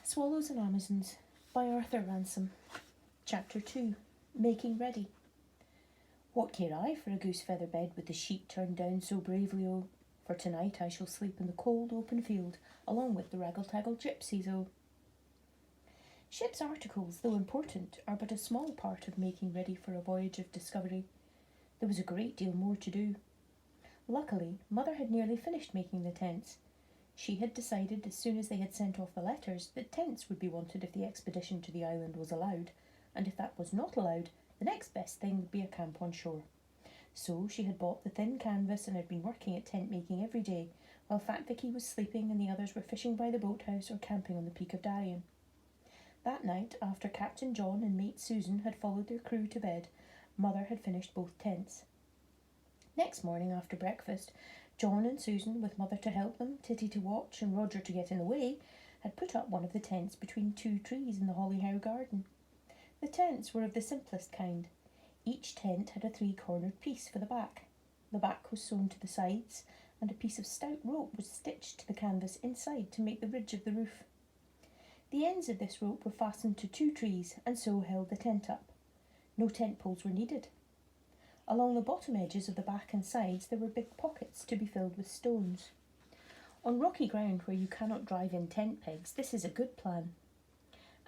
Swallows and Amazons by Arthur Ransome. Chapter 2. Making Ready. What care I for a goose feather bed with the sheet turned down so bravely, oh? For tonight I shall sleep in the cold open field, along with the raggle-taggle gypsies, oh. Ship's articles, though important, are but a small part of making ready for a voyage of discovery. There was a great deal more to do. Luckily, Mother had nearly finished making the tents. She had decided, as soon as they had sent off the letters, that tents would be wanted if the expedition to the island was allowed, and if that was not allowed, the next best thing would be a camp on shore. So she had bought the thin canvas and had been working at tent making every day, while Fat Vicky was sleeping and the others were fishing by the boathouse or camping on the Peak of Darien. That night, after Captain John and mate Susan had followed their crew to bed, Mother had finished both tents. Next morning, after breakfast, John and Susan, with Mother to help them, Titty to watch, and Roger to get in the way, had put up one of the tents between two trees in the Hollyhow garden. The tents were of the simplest kind. Each tent had a three-cornered piece for the back. The back was sewn to the sides, and a piece of stout rope was stitched to the canvas inside to make the ridge of the roof. The ends of this rope were fastened to two trees, and so held the tent up. No tent poles were needed. Along the bottom edges of the back and sides there were big pockets to be filled with stones. On rocky ground where you cannot drive in tent pegs, this is a good plan.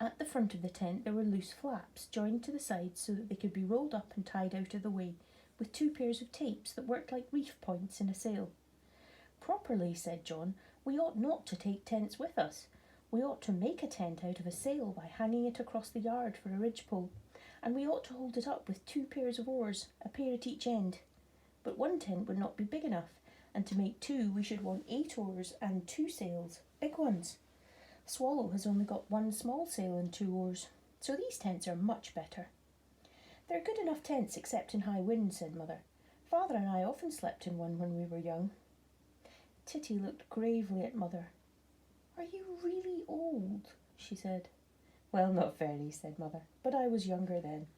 At the front of the tent there were loose flaps joined to the sides so that they could be rolled up and tied out of the way, with two pairs of tapes that worked like reef points in a sail. Properly, said John, we ought not to take tents with us. We ought to make a tent out of a sail by hanging it across the yard for a ridgepole, and we ought to hold it up with two pairs of oars, a pair at each end. But one tent would not be big enough, and to make two we should want 8 oars and 2 sails, big ones. Swallow has only got one small sail and 2 oars, so these tents are much better. They're good enough tents except in high wind, said Mother. Father and I often slept in one when we were young. Titty looked gravely at Mother. Are you really old? She said. Well, not very, said Mother, but I was younger then.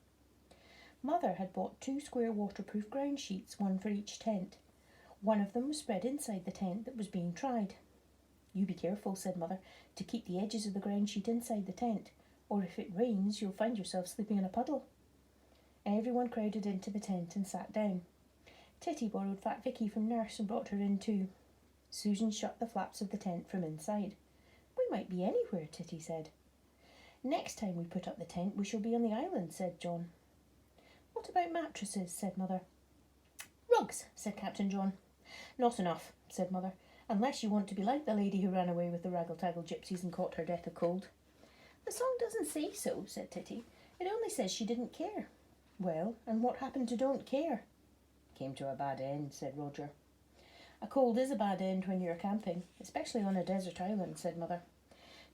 Mother had bought 2 square waterproof ground sheets, one for each tent. One of them was spread inside the tent that was being tried. You be careful, said Mother, to keep the edges of the ground sheet inside the tent, or if it rains you'll find yourself sleeping in a puddle. Everyone crowded into the tent and sat down. Titty borrowed Fat Vicky from Nurse and brought her in too. Susan shut the flaps of the tent from inside. We might be anywhere, Titty said. Next time we put up the tent we shall be on the island, said John. What about mattresses, said Mother. Rugs, said Captain John. Not enough, said Mother, unless you want to be like the lady who ran away with the raggle-taggle gypsies and caught her death of cold. The song doesn't say so, said Titty. It only says she didn't care. Well, and what happened to don't care? Came to a bad end, said Roger. A cold is a bad end when you're camping, especially on a desert island, said Mother.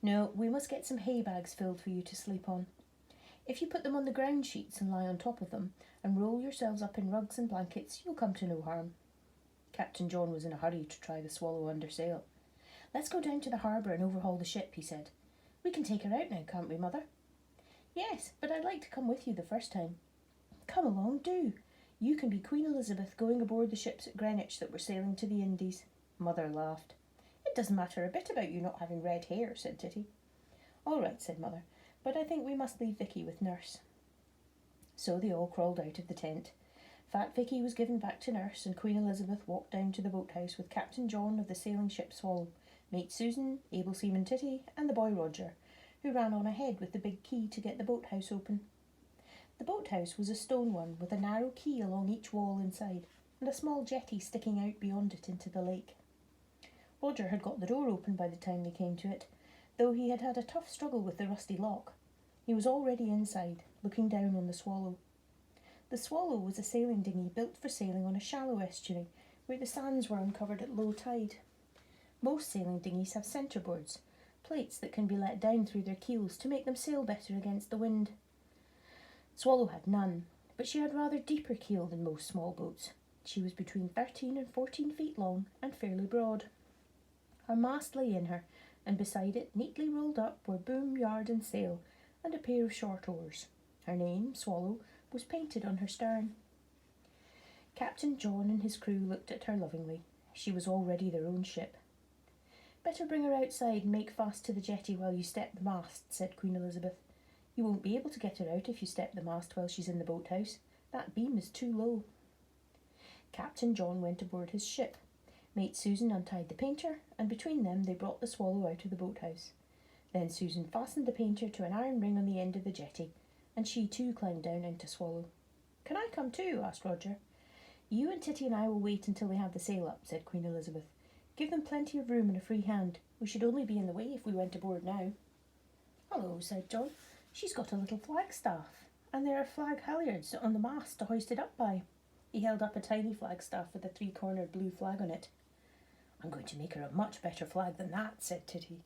No, we must get some hay bags filled for you to sleep on. If you put them on the ground sheets and lie on top of them, and roll yourselves up in rugs and blankets, you'll come to no harm. Captain John was in a hurry to try the Swallow under sail. Let's go down to the harbour and overhaul the ship, he said. We can take her out now, can't we, Mother? Yes, but I'd like to come with you the first time. Come along, do. You can be Queen Elizabeth going aboard the ships at Greenwich that were sailing to the Indies. Mother laughed. It doesn't matter a bit about you not having red hair, said Titty. All right, said Mother, but I think we must leave Vicky with Nurse. So they all crawled out of the tent. Fat Vicky was given back to Nurse, and Queen Elizabeth walked down to the boathouse with Captain John of the sailing ship Swallow, mate Susan, able seaman Titty, and the boy Roger, who ran on ahead with the big key to get the boathouse open. The boathouse was a stone one with a narrow quay along each wall inside, and a small jetty sticking out beyond it into the lake. Roger had got the door open by the time they came to it, though he had had a tough struggle with the rusty lock. He was already inside, looking down on the Swallow. The Swallow was a sailing dinghy built for sailing on a shallow estuary, where the sands were uncovered at low tide. Most sailing dinghies have centreboards, plates that can be let down through their keels to make them sail better against the wind. Swallow had none, but she had rather deeper keel than most small boats. She was between 13 and 14 feet long and fairly broad. Her mast lay in her, and beside it, neatly rolled up, were boom, yard and sail, and a pair of short oars. Her name, Swallow, was painted on her stern. Captain John and his crew looked at her lovingly. She was already their own ship. Better bring her outside and make fast to the jetty while you step the mast, said Queen Elizabeth. You won't be able to get her out if you step the mast while she's in the boathouse. That beam is too low. Captain John went aboard his ship. Mate Susan untied the painter, and between them they brought the Swallow out of the boathouse. Then Susan fastened the painter to an iron ring on the end of the jetty, and she too climbed down into Swallow. Can I come too? Asked Roger. You and Titty and I will wait until they have the sail up, said Queen Elizabeth. Give them plenty of room and a free hand. We should only be in the way if we went aboard now. Hello, said John. She's got a little flagstaff, and there are flag halyards on the mast to hoist it up by. He held up a tiny flagstaff with a three-cornered blue flag on it. I'm going to make her a much better flag than that, said Titty.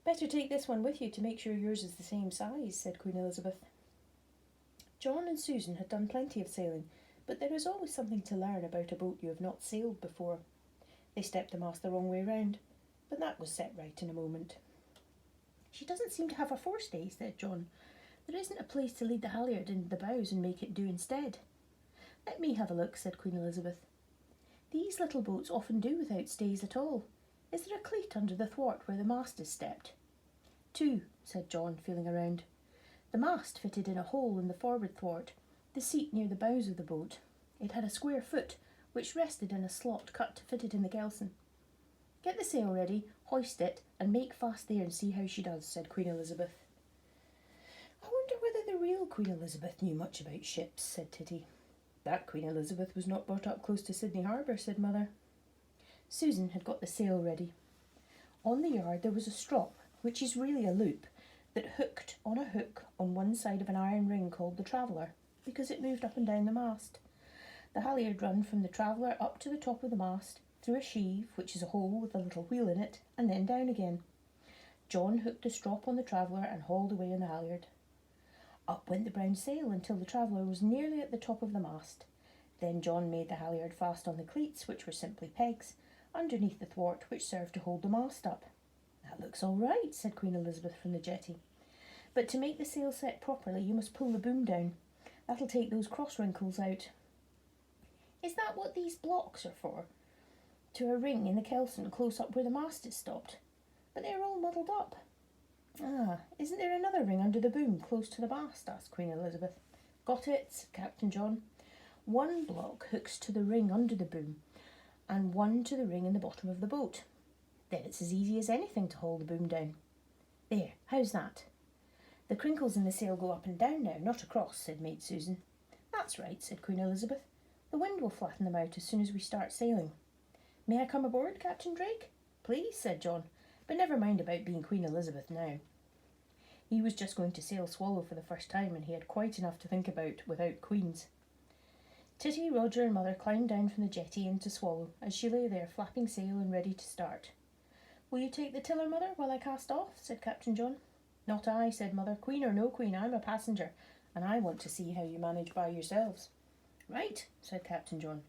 Better take this one with you to make sure yours is the same size, said Queen Elizabeth. John and Susan had done plenty of sailing, but there is always something to learn about a boat you have not sailed before. They stepped the mast the wrong way round, but that was set right in a moment. She doesn't seem to have a forestay, said John. There isn't a place to lead the halyard into the bows and make it do instead. Let me have a look, said Queen Elizabeth. These little boats often do without stays at all. Is there a cleat under the thwart where the mast is stepped? 2, said John, feeling around. The mast fitted in a hole in the forward thwart, the seat near the bows of the boat. It had a square foot, which rested in a slot cut to fit it in the kelson. Get the sail ready, hoist it, and make fast there and see how she does, said Queen Elizabeth. I wonder whether the real Queen Elizabeth knew much about ships, said Titty. That Queen Elizabeth was not brought up close to Sydney Harbour, said Mother. Susan had got the sail ready. On the yard there was a strop, which is really a loop, that hooked on a hook on one side of an iron ring called the Traveller, because it moved up and down the mast. The halyard run from the Traveller up to the top of the mast, through a sheave, which is a hole with a little wheel in it, and then down again. John hooked the strop on the Traveller and hauled away on the halyard. Up went the brown sail until the Traveller was nearly at the top of the mast. Then John made the halyard fast on the cleats, which were simply pegs, underneath the thwart, which served to hold the mast up. That looks all right, said Queen Elizabeth from the jetty. But to make the sail set properly, you must pull the boom down. That'll take those cross wrinkles out. Is that what these blocks are for? To a ring in the kelson close up where the mast is stopped. But they're all muddled up. Ah, isn't there another ring under the boom close to the mast? Asked Queen Elizabeth. Got it, said Captain John. One block hooks to the ring under the boom, and one to the ring in the bottom of the boat. Then it's as easy as anything to haul the boom down. There, how's that? The crinkles in the sail go up and down now, not across, said Mate Susan. That's right, said Queen Elizabeth. The wind will flatten them out as soon as we start sailing. May I come aboard, Captain Drake? Please, said John, but never mind about being Queen Elizabeth now. He was just going to sail Swallow for the first time, and he had quite enough to think about without queens. Titty, Roger and Mother climbed down from the jetty into Swallow as she lay there flapping sail and ready to start. Will you take the tiller, Mother, while I cast off? Said Captain John. Not I, said Mother. Queen or no queen, I'm a passenger, and I want to see how you manage by yourselves. Right, said Captain John.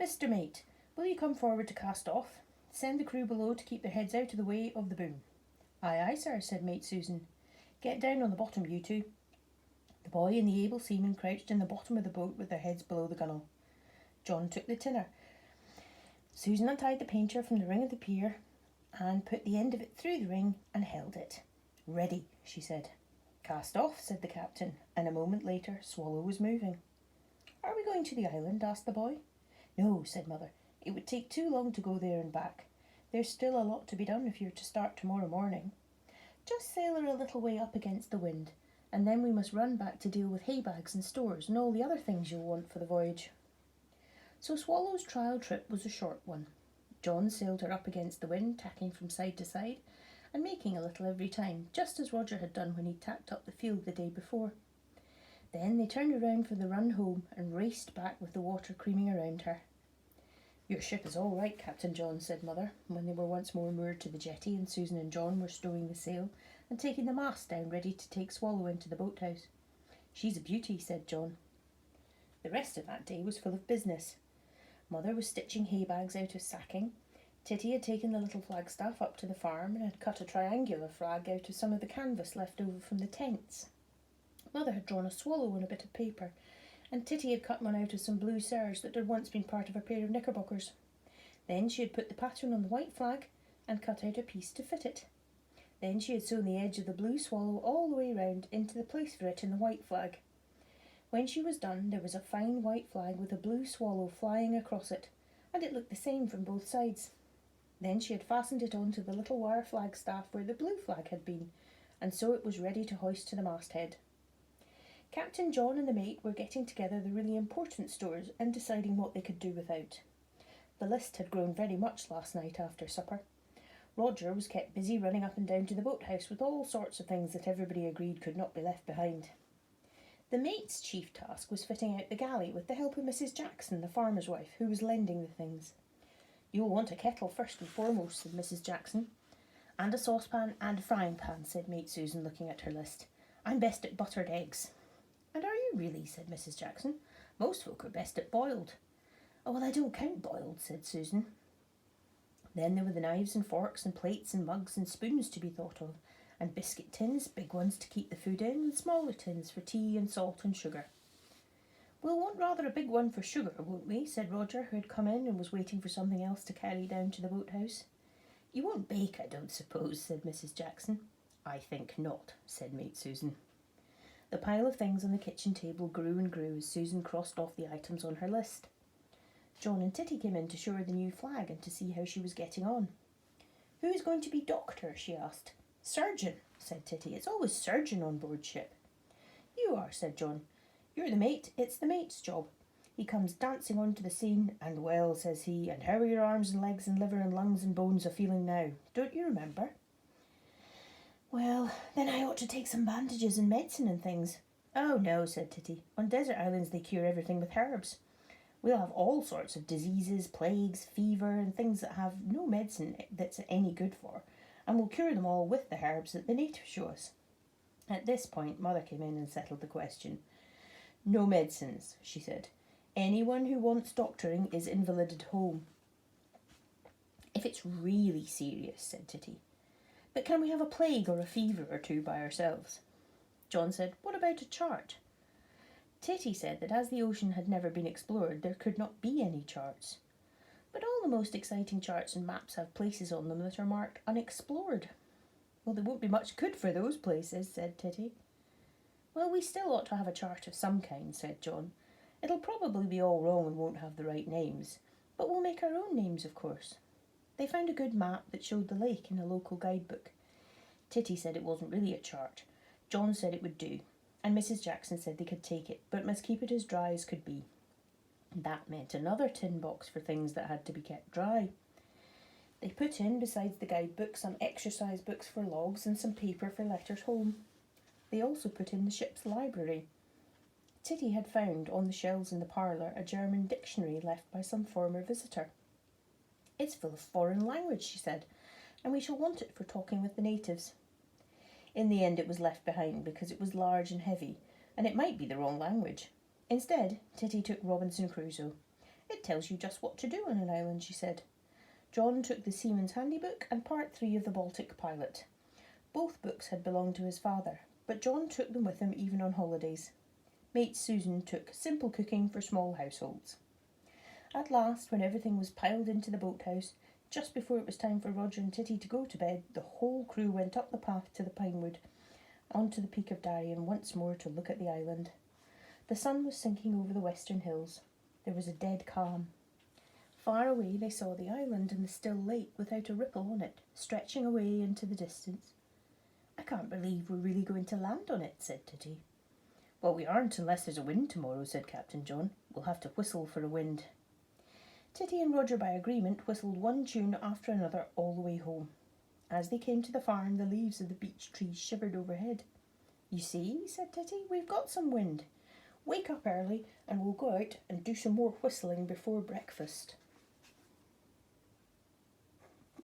Mr. Mate, will you come forward to cast off? Send the crew below to keep their heads out of the way of the boom. Aye, aye, sir, said Mate Susan. Get down on the bottom, you two. The boy and the able seaman crouched in the bottom of the boat with their heads below the gunwale. John took the tiller. Susan untied the painter from the ring of the pier and put the end of it through the ring and held it. Ready, she said. Cast off, said the captain, and a moment later Swallow was moving. Are we going to the island? Asked the boy. No, said Mother. It would take too long to go there and back. There's still a lot to be done if you're to start tomorrow morning. Just sail her a little way up against the wind, and then we must run back to deal with hay bags and stores and all the other things you'll want for the voyage. So Swallow's trial trip was a short one. John sailed her up against the wind, tacking from side to side, and making a little every time, just as Roger had done when he tacked up the field the day before. Then they turned around for the run home and raced back with the water creaming around her. Your ship is all right, Captain John, said Mother, when they were once more moored to the jetty and Susan and John were stowing the sail and taking the mast down ready to take Swallow into the boathouse. She's a beauty, said John. The rest of that day was full of business. Mother was stitching hay bags out of sacking. Titty had taken the little flagstaff up to the farm and had cut a triangular flag out of some of the canvas left over from the tents. Mother had drawn a swallow on a bit of paper, and Titty had cut one out of some blue serge that had once been part of a pair of knickerbockers. Then she had put the pattern on the white flag and cut out a piece to fit it. Then she had sewn the edge of the blue swallow all the way round into the place for it in the white flag. When she was done, there was a fine white flag with a blue swallow flying across it, and it looked the same from both sides. Then she had fastened it on to the little wire flagstaff where the blue flag had been, and so it was ready to hoist to the masthead. Captain John and the mate were getting together the really important stores and deciding what they could do without. The list had grown very much last night after supper. Roger was kept busy running up and down to the boathouse with all sorts of things that everybody agreed could not be left behind. The mate's chief task was fitting out the galley with the help of Mrs. Jackson, the farmer's wife, who was lending the things. "You'll want a kettle first and foremost," said Mrs. Jackson. "And a saucepan and a frying pan," said Mate Susan, looking at her list. "I'm best at buttered eggs." "And are you really?" said Mrs. Jackson. "Most folk are best at boiled." "Oh, well, I don't count boiled," said Susan. Then there were the knives and forks and plates and mugs and spoons to be thought of, and biscuit tins, big ones to keep the food in, and smaller tins for tea and salt and sugar. "We'll want rather a big one for sugar, won't we?" said Roger, who had come in and was waiting for something else to carry down to the boathouse. "You won't bake, I don't suppose," said Mrs. Jackson. "I think not," said Mate Susan. The pile of things on the kitchen table grew and grew as Susan crossed off the items on her list. John and Titty came in to show her the new flag and to see how she was getting on. "Who is going to be doctor?" she asked. "Surgeon," said Titty. "It's always surgeon on board ship." "You are," said John. "You're the mate. It's the mate's job. He comes dancing onto the scene, and well, says he, and how are your arms and legs and liver and lungs and bones a-feeling now? Don't you remember?" "Well, then I ought to take some bandages and medicine and things." "Oh, no," said Titty. "On desert islands they cure everything with herbs. We'll have all sorts of diseases, plagues, fever, and things that have no medicine that's any good for, and we'll cure them all with the herbs that the natives show us." At this point, Mother came in and settled the question. "No medicines," she said. "Anyone who wants doctoring is invalided home." "If it's really serious," said Titty. "But can we have a plague or a fever or two by ourselves?" John said, "What about a chart?" Titty said that as the ocean had never been explored, there could not be any charts. "But all the most exciting charts and maps have places on them that are marked unexplored." "Well, there won't be much good for those places," said Titty. "Well, we still ought to have a chart of some kind," said John. "It'll probably be all wrong and won't have the right names, but we'll make our own names, of course." They found a good map that showed the lake in a local guidebook. Titty said it wasn't really a chart. John said it would do, and Mrs. Jackson said they could take it, but must keep it as dry as could be. That meant another tin box for things that had to be kept dry. They put in, besides the guidebook, some exercise books for logs and some paper for letters home. They also put in the ship's library. Titty had found on the shelves in the parlour a German dictionary left by some former visitor. "It's full of foreign language," she said, "and we shall want it for talking with the natives." In the end it was left behind because it was large and heavy, and it might be the wrong language. Instead, Titty took Robinson Crusoe. "It tells you just what to do on an island," she said. John took the Seaman's Handbook and Part 3 of the Baltic Pilot. Both books had belonged to his father, but John took them with him even on holidays. Mate Susan took Simple Cooking for Small Households. At last, when everything was piled into the boathouse, just before it was time for Roger and Titty to go to bed, the whole crew went up the path to the Pinewood, onto the Peak of Darien once more to look at the island. The sun was sinking over the western hills. There was a dead calm. Far away they saw the island and the still lake without a ripple on it, stretching away into the distance. "I can't believe we're really going to land on it," said Titty. "Well, we aren't unless there's a wind tomorrow," said Captain John. "We'll have to whistle for a wind." Titty and Roger, by agreement, whistled one tune after another all the way home. As they came to the farm, the leaves of the beech trees shivered overhead. "You see," said Titty, "we've got some wind. Wake up early and we'll go out and do some more whistling before breakfast."